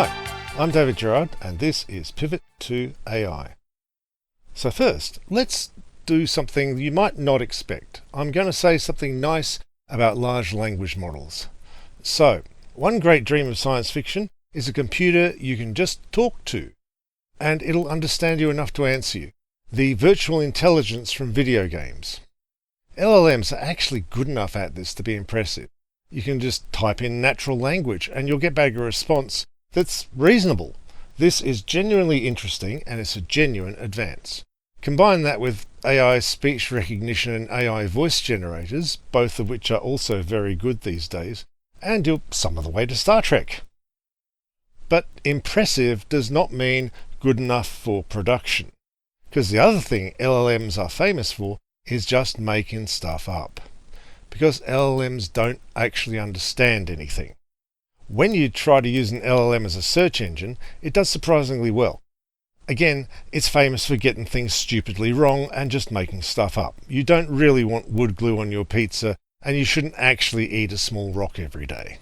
Hi, I'm David Gerard, and this is Pivot to AI. So first, let's do something you might not expect. I'm going to say something nice about large language models. So, one great dream of science fiction is a computer you can just talk to, and it'll understand you enough to answer you. The virtual intelligence from video games. LLMs are actually good enough at this to be impressive. You can just type in natural language and you'll get back a response that's reasonable. This is genuinely interesting and it's a genuine advance. Combine that with AI speech recognition and AI voice generators, both of which are also very good these days, and you're some of the way to Star Trek. But impressive does not mean good enough for production, because the other thing LLMs are famous for is just making stuff up, because LLMs don't actually understand anything. When you try to use an LLM as a search engine, it does surprisingly well. Again, it's famous for getting things stupidly wrong and just making stuff up. You don't really want wood glue on your pizza, and you shouldn't actually eat a small rock every day.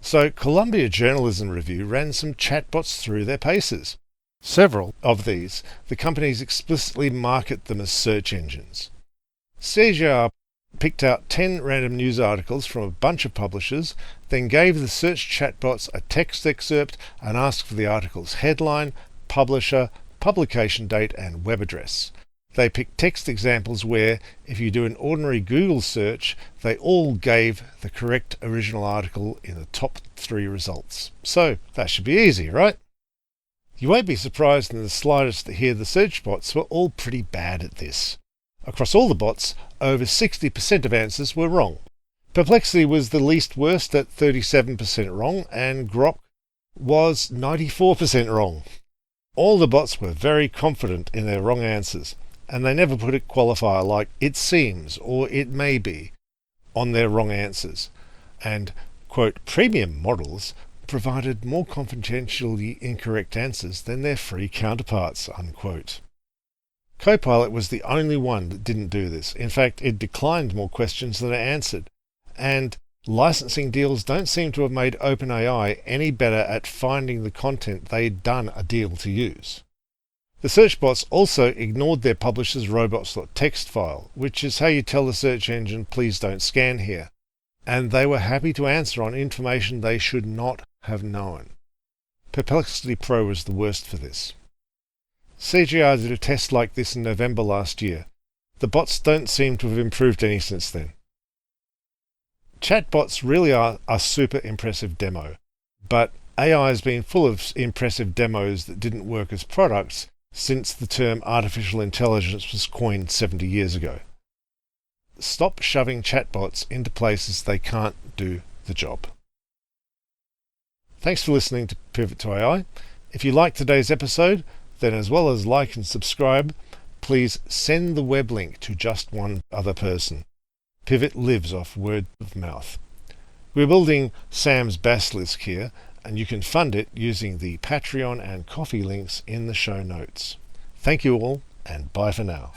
So Columbia Journalism Review ran some chatbots through their paces. Several of these, the companies explicitly market them as search engines. CGR picked out 10 random news articles from a bunch of publishers, then gave the search chatbots a text excerpt and asked for the article's headline, publisher, publication date, and web address. They picked text examples where, if you do an ordinary Google search, they all gave the correct original article in the top 3 results. So that should be easy, right? You won't be surprised in the slightest to hear the search bots were all pretty bad at this. Across all the bots, over 60% of answers were wrong. Perplexity was the least worst at 37% wrong, and Grok was 94% wrong. All the bots were very confident in their wrong answers, and they never put a qualifier like "it seems" or "it may be" on their wrong answers. And, quote, premium models provided more confidentially incorrect answers than their free counterparts, unquote. Copilot was the only one that didn't do this. In fact, it declined more questions than it answered. And licensing deals don't seem to have made OpenAI any better at finding the content they'd done a deal to use. The search bots also ignored their publisher's robots.txt file, which is how you tell the search engine, please don't scan here. And they were happy to answer on information they should not have known. Perplexity Pro was the worst for this. CGR did a test like this in November last year. The bots don't seem to have improved any since then. Chatbots really are a super impressive demo, but AI has been full of impressive demos that didn't work as products since the term artificial intelligence was coined 70 years ago. Stop shoving chatbots into places they can't do the job. Thanks for listening to Pivot to AI. If you liked today's episode, then as well as like and subscribe, please send the web link to just one other person. Pivot lives off word of mouth. We're building Sam's Basilisk here, and you can fund it using the Patreon and Coffee links in the show notes. Thank you all, and bye for now.